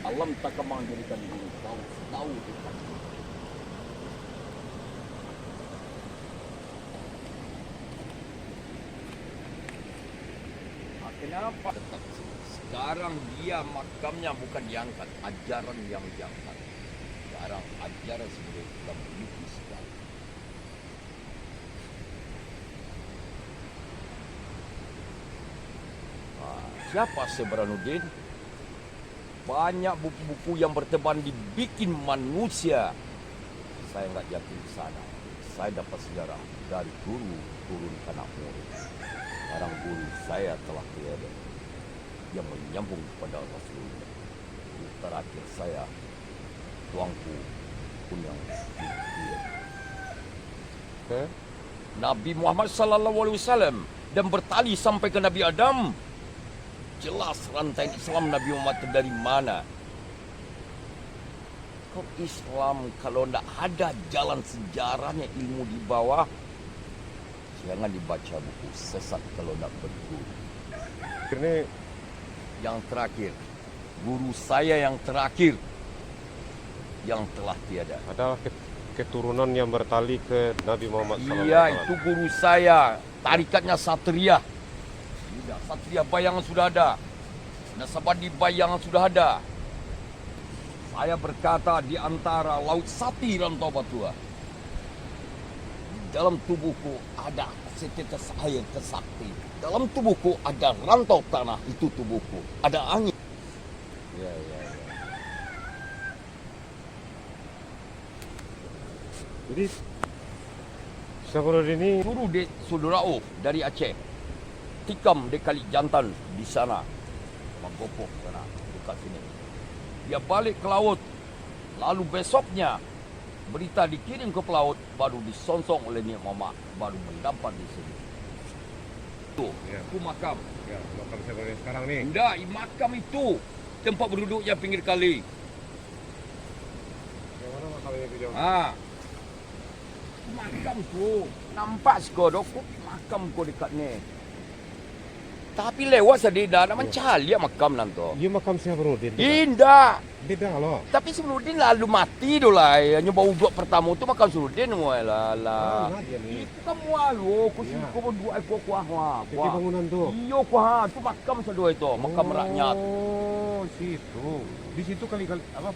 Alam tak kemang jadikan diri tahu tahu kita. Kenapa? Tetap sekarang dia makamnya bukan diangkat, ajaran yang diangkat. Sekarang ajaran sebagai Islam menipis sekali. Siapa Sebranuddin? Banyak buku-buku yang berteban dibikin manusia. Saya nggak yakin di sana. Saya dapat sejarah dari guru turun ke anak murid. Sekarang guru saya telah tiada yang menyambung kepada Rasulullah. Guru terakhir saya, tuangku pun yang tiada. Nabi Muhammad SAW dan bertali sampai ke Nabi Adam. Jelas rantai Islam Nabi Muhammad itu dari mana? Kok Islam kalau tidak ada jalan sejarahnya ilmu di bawah, jangan dibaca buku sesat kalau tidak berguru. Ini yang terakhir, guru saya yang terakhir yang telah tiada. adalah keturunan yang bertali ke Nabi Muhammad SAW. Iya, itu guru saya. Tarikatnya Satria. Tidak, Satria bayangan sudah ada. Nasabadi bayangan sudah ada. Saya berkata di antara Laut Sati Rantau Batua. Di dalam tubuhku ada setetes air kesakti. Dalam tubuhku ada rantau tanah, itu tubuhku. Ada angin. Ya. Jadi Sabarudin ini Suruh di Sudurau dari Aceh. Tikam di Kali Jantan di sana. Magopok sana, dekat sini. Dia balik ke laut. Lalu besoknya berita dikirim ke pelaut, baru disonsong oleh Nik Mama, baru mendapat di sini. Tuh, Ya. itu makam. ya, makam Sabarudin sekarang nih. Tidak, makam itu tempat berduduknya pinggir kali. Yang mana makamnya itu, Jom? Makam tu. Nampak sekodok makam ko dekat ni. Tapi lewat sedida nak mencari makam nanti. Iya makam Sabarudin. Indah. Beda loh. Tapi Suludin lalu mati dulu lah. Hanya bau dua pertama tu makam Suludin lah. Mana dia ni? Itu kamu alu. Aku Ya. suka berdua aku kuah. Jadi bangunan tuh. Iyo kuah. Tu makam sedua itu. Makam rakyat. Oh, situ. Di situ kali-kali apa?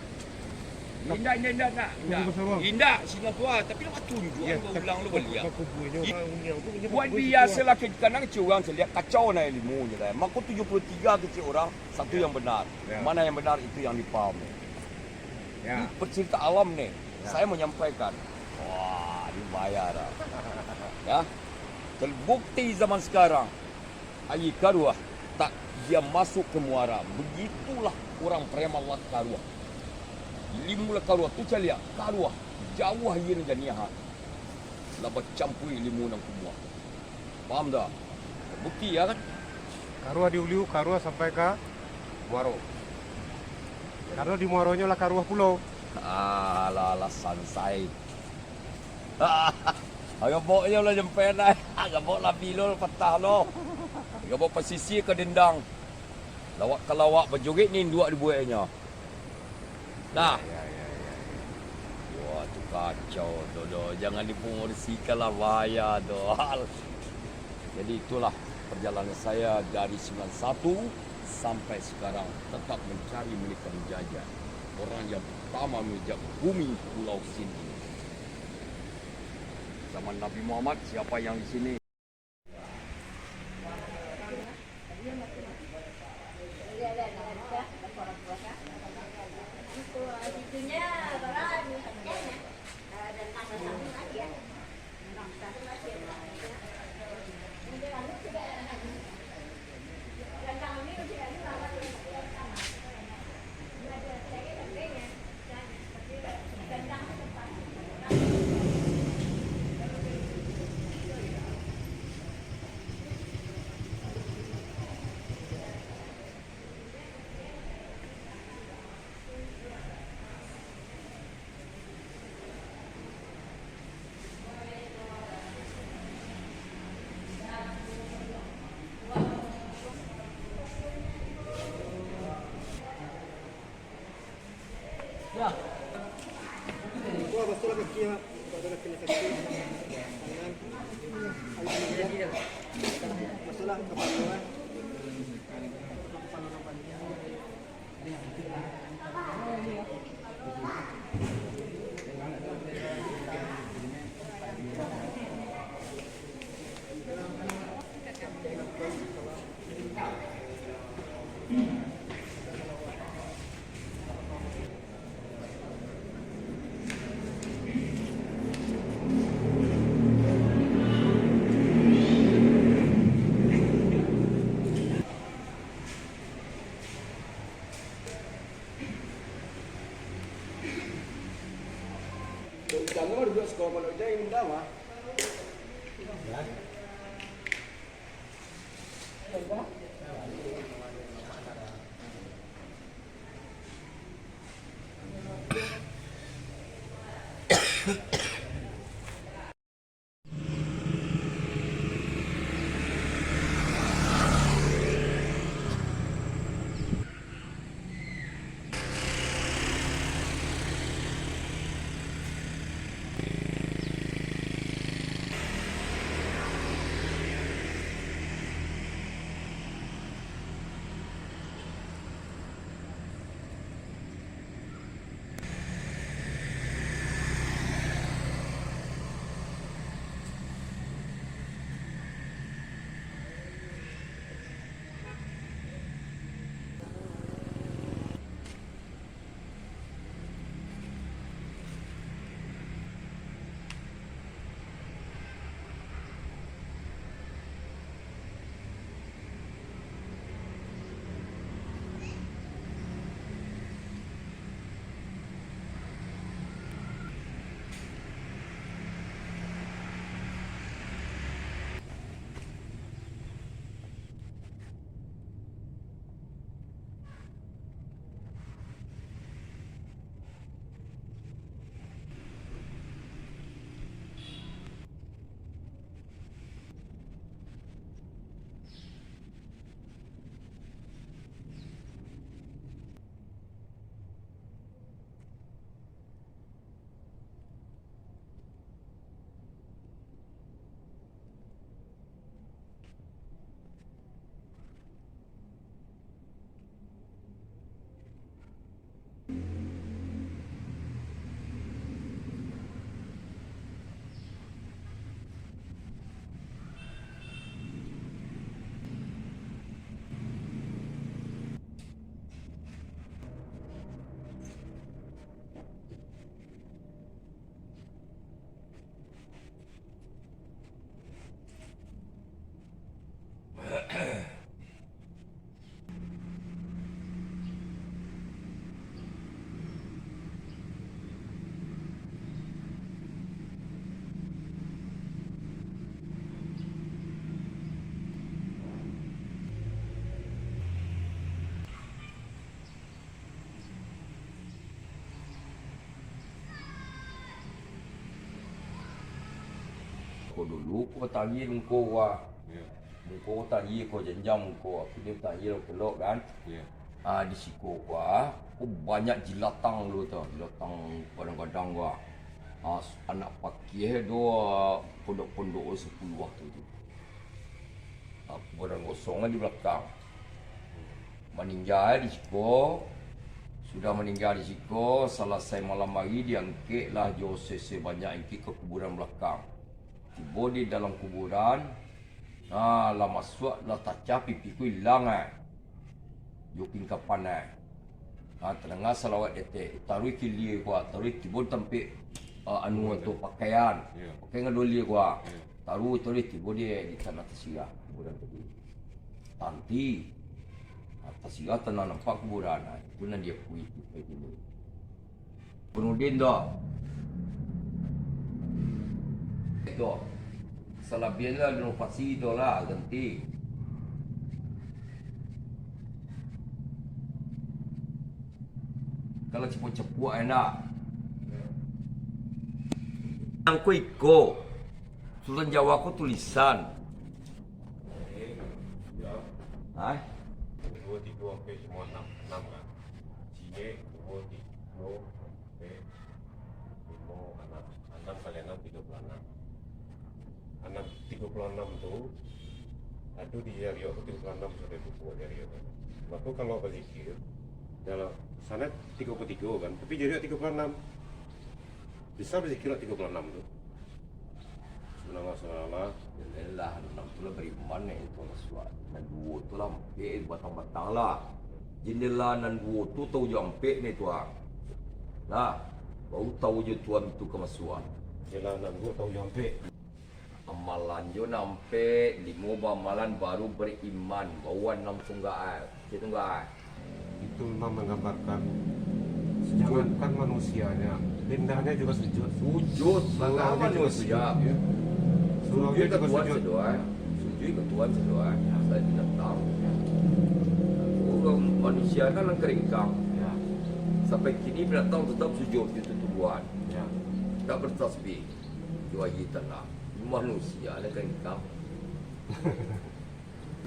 Indah nak. Tunggu besar bang. Indah singa tua. Tapi lu tunjuk. Ya, Lu ulang lu beli. tak kubunya orang uniang tu. Buat biasa lah kadang kecil orang saya lihat kacau na ilmunya dah. Maka 73 kecil orang, satu yang benar. Ya. Mana yang benar itu yang dipaham. Ya. Ini bercerita alam nih. Ya. Saya menyampaikan. Wah, dibayar dah. Ya. Terbukti zaman sekarang. Ayi karuah tak dia masuk ke muara. Begitulah orang preman lah karuah. Limu lah karuah tu saya lihat. Karuah jauh ia janiah. Laba campur limu nang kumua. Faham tak? Terbukti ya kan? Karuah di Uliu, Karuah sampai ke Muaro. Karena di Muaronya lah Karuah pulau. Alasan saya. Agak boknya lah jemput dah. Agak bok lah bilol patah lo. Agak bok pesisir ke dendang. Lawak ke lawak berjoget ni dua dibuatnya. Dah. Ya. Wah tu kacau dodo. Jangan dipungursikan lah bahaya doh. Jadi itulah perjalanan saya dari 91 sampai sekarang tetap mencari milik penjajah. Orang yang pertama menginjak bumi Pulau Sini. Zaman Nabi Muhammad siapa yang di sini? Wah, basta kaki mak. Pada kena kaki. Tangan. Masalah kepaluan. Jangan juga sekolah pada dia yang dalam. Ko dulu ko tagi ko wa. Ko tagi ko jenjang ko aku dia tagi lo kelok kan. Di siko gua, aku banyak jilatang dulu tuh, jilatang kadang-kadang gua. Anak pakai dua pondok-pondok 10 waktu itu. Barang kosong di belakang. Meninggal di siko, sudah meninggal di siko, selesai malam hari diangkit lah Jose sebanyak angkit ke kuburan belakang. Tiba di dalam kuburan, lah masuk lah taca pipiku hilang Yokin kapan terdengar salawat detek, taruh kili gua, taruh tiba tempat anu untuk pakaian, pakai ngadoli gua, taruh tiba dia di tanah Tasira, kuburan tadi. Tanti, Tasira tanah nampak kuburan, itu nan dia kui kayak gini. Penudin dah. Itu salah biasa renovasi itu lah ganti. Kalau cepu-cepu enak. Yang ku iko Sultan Jawa ku tulisan. Hah? 2, 3 sampai semua 6 kan. Cine 2, 3 itu di Rio itu 36 sampai buku di Rio. Lalu kalau berzikir dalam sana 33 kan, tapi jadi 36. Bisa berzikir 36 tuh. Subhanallah. Yalah, enam tu lah beriman ni itu lah suat. Dan dua tu lah ampek batang-batang lah. Jendela dan dua tu tahu je ampek ni tuan. Lah, baru tahu je tuan tu kemasuan. Jalanan gua tahu jampe. Amalan jo nampak, 5 amalan baru beriman. Bawa 6 tunggal. Dia tunggal. Itu memang menggambarkan jangankan manusianya, lindahnya juga sujud. Sujud Suraunya sama juga manusia. sujud, ya. Sujud Suraunya ke juga Tuhan sujud. sedoa. Sujud ke Tuhan sedoa. Saya tidak tahu. Orang manusia kan keringkang. Ya, Sampai kini binatang tetap sujud di Tuhan. ya. Tak bertasbih. Dua tanah. Manusia ada keringkang.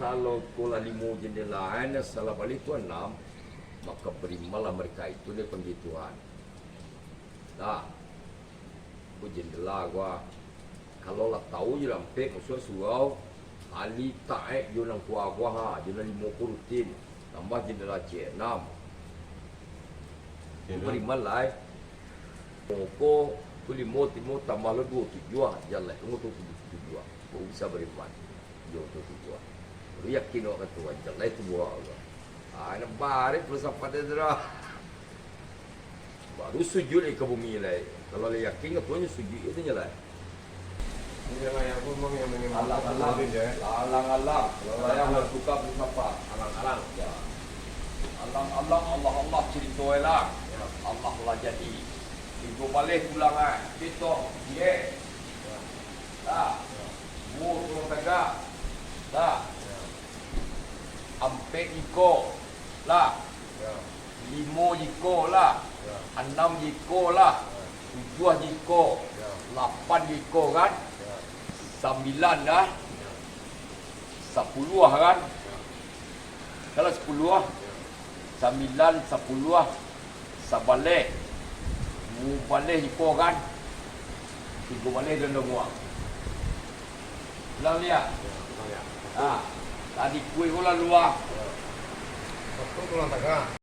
Kalau kola 5 jendela salah balik tu 6, maka berimalah mereka itu dia panggil Tuhan. Dah. Ku jendela gua. Kalau lah tahu je lampe musuh surau ali taek yo nang kuah gua ha, jendela 50 rutin. Tambah jendela C6. Beriman lah. Moko tu 5 tambah lah 27 jalan. Tunggu tu 27. Kau bisa beriman. Yo tu 27. Lu yakin orang Tuhan jalan itu buah Allah. Ah, nak barik filsafat dia dah. Baru sujud ke bumi lah. Kalau dia yakin Tuhan sujud itu je lah. Ini lah yang ngomong yang menyembah Alang-alang. ya. Alang-alang. Kalau saya nak suka filsafat. Alang-alang. Ya. Alang-alang Allah cerita lah. Ya. Allah lah jadi. Ibu balik pulang ah. Kita dia. Dah. Mu turun tegak. Dah. Ampek iko lah. Ya. 5 jiko lah. Ya. 6 jiko lah. 7 jiko. Ya. 8 jiko kan. Ya. 9 dah. 10 kan. Kalau 10 9, 10 sabalik. Mu balik jiko kan. 3 balik dan dua. Bilang dia. Ya. Ah, tadi kuih ulah luar. Waktu tulang tengah.